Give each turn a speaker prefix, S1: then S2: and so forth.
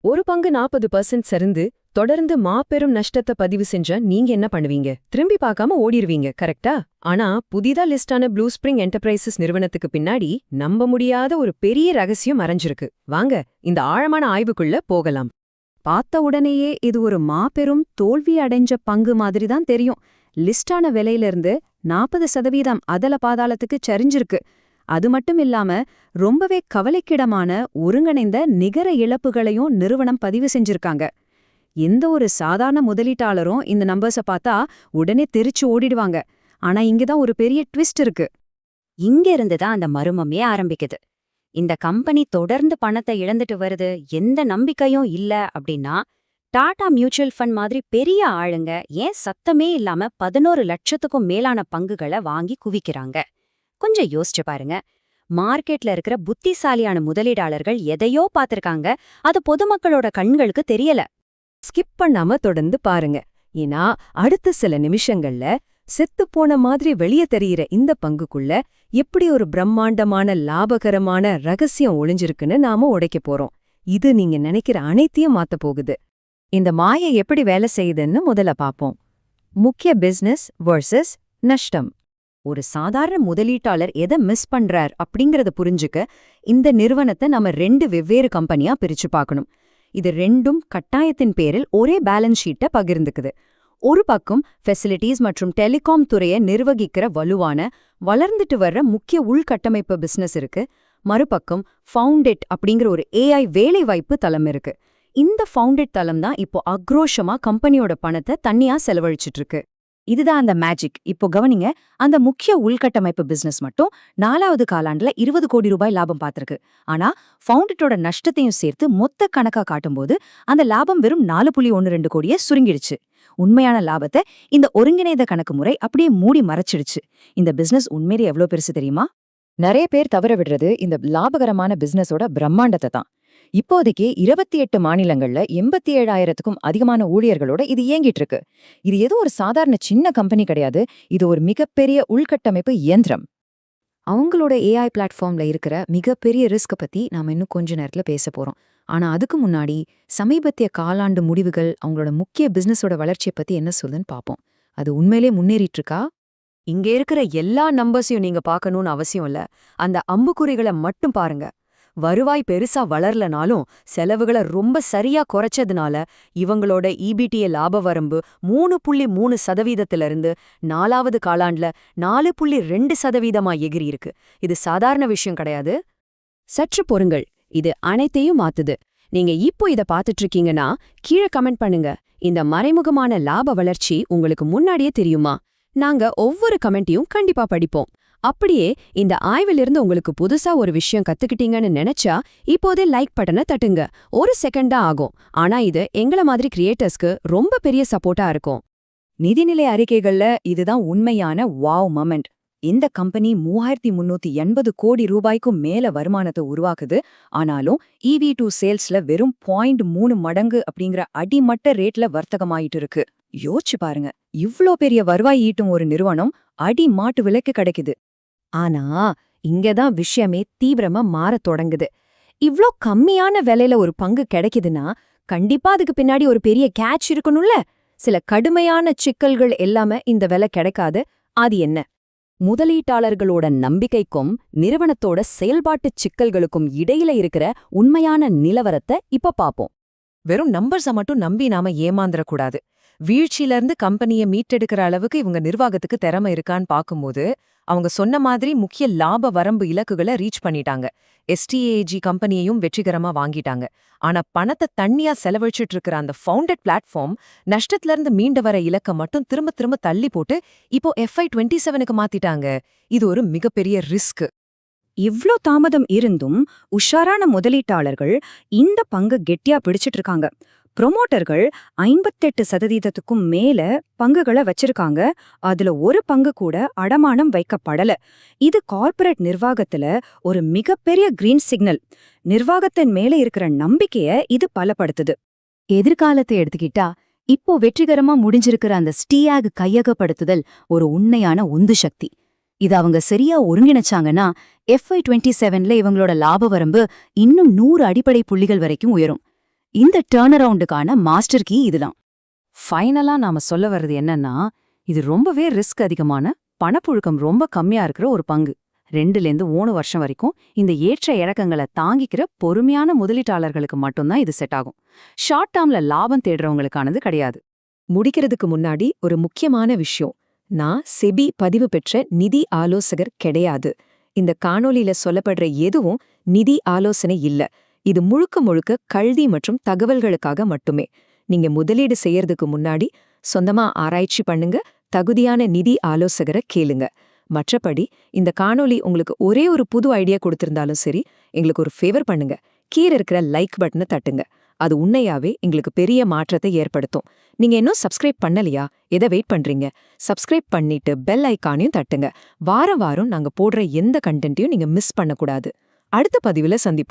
S1: ஒரு பங்கு 40% சரிந்து தொடர்ந்து மாபெரும் நஷ்டத்தை பதிவு செஞ்சா நீங்க என்ன பண்ணுவீங்க? திரும்பி பார்க்காம ஓடிருவீங்க, கரெக்டா? ஆனா புதிதா லிஸ்டான ப்ளூ ஸ்பிரிங் என்டர்பிரைசஸ் நிறுவனத்துக்கு பின்னாடி நம்ப முடியாத ஒரு பெரிய ரகசியம் மறைஞ்சிருக்கு. வாங்க இந்த ஆழமான ஆய்வுக்குள்ள போகலாம்.
S2: பார்த்த உடனேயே இது ஒரு மாபெரும் தோல்வி அடைஞ்ச பங்கு மாதிரி தான் தெரியும். லிஸ்டான விலையிலிருந்து 40% அதல பாதாளத்துக்கு சரிஞ்சிருக்கு. அது மட்டும் இல்லாம ரொம்பவே கவலைக்கிடமான ஒருங்கிணைந்த நிகர இழப்புகளையும் நிறுவனம் பதிவு செஞ்சிருக்காங்க. எந்த ஒரு சாதாரண முதலீட்டாளரும் இந்த நம்பர்ஸை பார்த்தா உடனே தெரிச்சு ஓடிடுவாங்க. ஆனா இங்கதான் ஒரு பெரிய ட்விஸ்ட் இருக்கு.
S3: இங்க இருந்துதான் அந்த மர்மமே ஆரம்பிக்குது. இந்த கம்பெனி தொடர்ந்து பணத்தை இழந்துட்டு வருது, எந்த நம்பிக்கையும் இல்ல அப்படின்னா டாடா மியூச்சுவல் ஃபண்ட் மாதிரி பெரிய ஆளுங்க ஏன் சத்தமே இல்லாம 11 லட்சத்துக்கும் மேலான பங்குகளை வாங்கி குவிக்கிறாங்க? கொஞ்சம் யோசிச்சு பாருங்க. மார்க்கெட்ல இருக்கிற புத்திசாலியான முதலீடாளர்கள் எதையோ பார்த்திருக்காங்க, அது பொதுமக்களோட கண்களுக்கு தெரியல.
S1: ஸ்கிப் பண்ணாம தொடர்ந்து பாருங்க. ஏன்னா அடுத்த சில நிமிஷங்கள்ல செத்துப்போன மாதிரி வெளியே தெரியிற இந்த பங்குக்குள்ள எப்படி ஒரு பிரம்மாண்டமான லாபகரமான ரகசியம் ஒளிஞ்சிருக்குன்னு நாம உடைக்க போறோம். இது நீங்க நினைக்கிற அனைத்தையும் மாத்த போகுது. இந்த மாயை எப்படி வேலை செய்யுதுன்னு முதல்ல பாப்போம். முக்கிய பிசினஸ் வர்சஸ் நஷ்டம். ஒரு சாதாரண முதலீட்டாளர் எதை மிஸ் பண்றார் அப்படிங்கறத புரிஞ்சுக்க இந்த நிறுவனத்தை நம்ம 2 வெவ்வேறு கம்பெனியா பிரிச்சு பார்க்கணும். இது ரெண்டும் கட்டாயத்தின் பேரில் ஒரே பேலன்ஸ் ஷீட்டை பகிர்ந்துக்குது. ஒரு பக்கம் ஃபெசிலிட்டிஸ் மற்றும் டெலிகாம் துறையை நிர்வகிக்கிற வலுவான வளர்ந்துட்டு வர்ற முக்கிய உள்கட்டமைப்பு பிசினஸ் இருக்கு. மறுபக்கம் ஃபவுண்டெட் அப்படிங்கிற ஒரு ஏஐ வேலைவாய்ப்பு தளம் இருக்கு. இந்த ஃபவுண்டெட் தளம் தான் இப்போ அக்ரோஷமா கம்பெனியோட பணத்தை தனியா செலவழிச்சிட்டு இருக்கு.
S2: இதுதான் அந்த மேஜிக். இப்போ கவனிங்க, அந்த முக்கிய உள்கட்டமைப்பு பிசினஸ் மட்டும் 4வது காலாண்டுல 20 கோடி ரூபாய் லாபம் பார்த்திருக்கு. ஆனா ஃபவுண்டட்டோட நஷ்டத்தையும் சேர்த்து மொத்த கணக்கா காட்டும்போது அந்த லாபம் வெறும் 4.12 கோடியே சுருங்கிடுச்சு. உண்மையான லாபத்தை இந்த ஒருங்கிணைந்த கணக்கு முறை அப்படியே மூடி மறைச்சிடுச்சு. இந்த பிசினஸ் உண்மையிலே எவ்வளவு பெருசு தெரியுமா?
S4: நிறைய பேர் தவற விடுறது இந்த லாபகரமான பிசினஸோட பிரம்மாண்டத்தை தான். இப்போதைக்கு 28 மாநிலங்கள்ல 87,000க்கும் அதிகமான ஊழியர்களோட இது இயங்கிட்டு இருக்கு. இது ஏதோ ஒரு சாதாரண சின்ன கம்பெனி கிடையாது. இது ஒரு மிகப்பெரிய உள்கட்டமைப்பு இயந்திரம். அவங்களோட ஏஐ பிளாட்ஃபார்ம்ல இருக்கிற மிகப்பெரிய ரிஸ்க பத்தி நாம இன்னும் கொஞ்ச நேரத்துல பேச போறோம். ஆனா அதுக்கு முன்னாடி சமீபத்திய காலாண்டு முடிவுகள் அவங்களோட முக்கிய பிசினஸோட வளர்ச்சியை பத்தி என்ன சொல்லுன்னு பாப்போம். அது உண்மையிலே முன்னேறிட்டு இருக்கா?
S1: இங்க இருக்கிற எல்லா நம்பர்ஸையும் நீங்க பார்க்கணும்னு அவசியம் இல்ல. அந்த அம்புக்குறிகளை மட்டும் பாருங்க. வருவாய் பெருசா வளரலனாலும் செலவுகளை ரொம்ப சரியா குறைச்சதுனால இவங்களோட ஈபிடிஏ லாப வரம்பு 3.3% 4வது காலாண்டுல 4.2% எகிரியிருக்கு. இது சாதாரண விஷயம் கிடையாது. சற்று பொறுங்கள், இது அனைத்தையும் மாத்துது. நீங்க இப்போ இத பாத்துட்டு இருக்கீங்கன்னா கீழே கமெண்ட் பண்ணுங்க. இந்த மறைமுகமான லாப வளர்ச்சி உங்களுக்கு முன்னாடியே தெரியுமா? நாங்க ஒவ்வொரு கமெண்ட்டையும் கண்டிப்பா படிப்போம். அப்படியே இந்த ஆய்விலிருந்து உங்களுக்கு புதுசா ஒரு விஷயம் கத்துக்கிட்டீங்கன்னு நினைச்சா இப்போதே லைக் பட்டனை தட்டுங்க. 1 செகண்ட் தான் ஆகும். ஆனா இது எங்கள மாதிரி கிரியேட்டர்ஸ்க்கு ரொம்ப பெரிய சப்போர்ட்டா இருக்கும்.
S2: நிதிநிலை அறிக்கைகள்ல இதுதான் உண்மையான வாவ் மொமெண்ட். இந்த கம்பெனி 3,380 கோடி ரூபாய்க்கும் மேல வருமானத்தை உருவாக்குது. ஆனாலும் EV to சேல்ஸ்ல வெறும் 0.3 மடங்கு அப்படிங்கிற அடிமட்ட ரேட்ல வர்த்தகமாயிட்டு இருக்கு. யோசிச்சு பாருங்க, இவ்ளோ பெரிய வருவாய் ஈட்டும் ஒரு நிறுவனம் அடி மாட்டு விலைக்கு கிடைக்குது.
S1: ஆனா இங்கதான் விஷயமே தீவிரமா மாறத் தொடங்குது. இவ்ளோ கம்மியான விலையில ஒரு பங்கு கிடைக்குதுன்னா கண்டிப்பா அதுக்கு பின்னாடி ஒரு பெரிய கேட்ச் இருக்கணும்ல. சில கடுமையான சிக்கல்கள் எல்லாமே இந்த விலை கிடைக்காது. அது என்ன? முதலீட்டாளர்களோட நம்பிக்கைக்கும் நிறுவனத்தோட செயல்பாட்டுச் சிக்கல்களுக்கும் இடையில இருக்கிற உண்மையான நிலவரத்தை இப்ப பாப்போம்.
S5: வெறும் நம்பர்ஸை மட்டும் நம்பி நாம ஏமாந்துடக்கூடாது. வீழ்ச்சியிலிருந்து கம்பெனியை மீட்டெடுக்கிற அளவுக்கு இவங்க நிர்வாகத்துக்கு திறமை இருக்கான்னு பார்க்கும்போது அவங்க சொன்ன மாதிரி முக்கிய லாப வரம்பு இலக்குகளை ரீச் பண்ணிட்டாங்க. STAG கம்பெனியையும் வெற்றிகரமா வாங்கிட்டாங்க. ஆனா பணத்தை தண்ணியா செலவழிச்சிட்டு இருக்கிற அந்த ஃபவுண்டட் பிளாட்ஃபார்ம் நஷ்டத்திலிருந்து மீண்டு வர இலக்க மட்டும் திரும்ப திரும்ப தள்ளி போட்டு இப்போ FY27க்கு மாத்திட்டாங்க. இது ஒரு மிகப்பெரிய ரிஸ்க்.
S2: இவ்ளோ தாமதம் இருந்தும் உஷாரான முதலீட்டாளர்கள் இந்த பங்கு கெட்டியா பிடிச்சிட்டு இருக்காங்க. ப்ரொமோட்டர்கள் 58%க்கும் மேல பங்குகளை வச்சிருக்காங்க. அதுல ஒரு பங்கு கூட அடமானம் வைக்கப்படல. இது கார்ப்பரேட் நிர்வாகத்துல ஒரு மிகப்பெரிய கிரீன் சிக்னல். நிர்வாகத்தின் மேல இருக்கிற நம்பிக்கைய இது பலப்படுத்துது.
S3: எதிர்காலத்தை எடுத்துக்கிட்டா இப்போ வெற்றிகரமா முடிஞ்சிருக்கிற அந்த ஸ்டியாக் கையகப்படுத்துதல் ஒரு உண்மையான உந்து சக்தி. இது அவங்க சரியா ஒருங்கிணைச்சாங்கன்னா FY27ல இவங்களோட லாப வரம்பு இன்னும் 100 அடிப்படை புள்ளிகள் வரைக்கும் உயரும்.
S2: இந்த டர்ன் அரவுண்டுக்கான மாஸ்டர் கீ இதுதான்.
S3: ஃபைனலா நாம சொல்ல வர்றது என்னன்னா, இது ரொம்பவே ரிஸ்க் அதிகமான, பணப்புழக்கம் ரொம்ப கம்மியா இருக்கிற ஒரு பங்கு. 2லேருந்து 3 வருஷம் வரைக்கும் இந்த ஏற்ற இறக்கங்களை தாங்கிக்கிற பொறுமையான முதலீட்டாளர்களுக்கு மட்டும்தான் இது செட் ஆகும். ஷார்ட் டேர்ம்ல லாபம் தேடுறவங்களுக்கானது கிடையாது.
S1: முடிக்கிறதுக்கு முன்னாடி ஒரு முக்கியமான விஷயம். நான் செபி பதிவு பெற்ற நிதி ஆலோசகர் கிடையாது. இந்த காணொளியில சொல்லப்படுற எதுவும் நிதி ஆலோசனை இல்ல. இது முழுக்க முழுக்க கல்வி மற்றும் தகவல்களுக்காக மட்டுமே. நீங்க முதலீடு செய்யறதுக்கு முன்னாடி சொந்தமா ஆராய்ச்சி பண்ணுங்க, தகுதியான நிதி ஆலோசகரை கேளுங்க. மற்றபடி இந்த காணொளி உங்களுக்கு ஒரே ஒரு புது ஐடியா கொடுத்திருந்தாலும் சரி, எங்களுக்கு ஒரு ஃபேவர் பண்ணுங்க. கீழ இருக்கிற லைக் பட்டனை தட்டுங்க. அது உண்மையாவே எங்களுக்கு பெரிய மாற்றத்தை ஏற்படுத்தும். நீங்க இன்னும் சப்ஸ்கிரைப் பண்ணலையா? எதை வெயிட் பண்றீங்க? சப்ஸ்கிரைப் பண்ணிட்டு பெல் ஐகானையும் தட்டுங்க. வாரம் வாரம் நாங்க போடுற எந்த கண்டென்ட்டையும் நீங்க மிஸ் பண்ணக்கூடாது. அடுத்த பதிவுல சந்திப்போம்.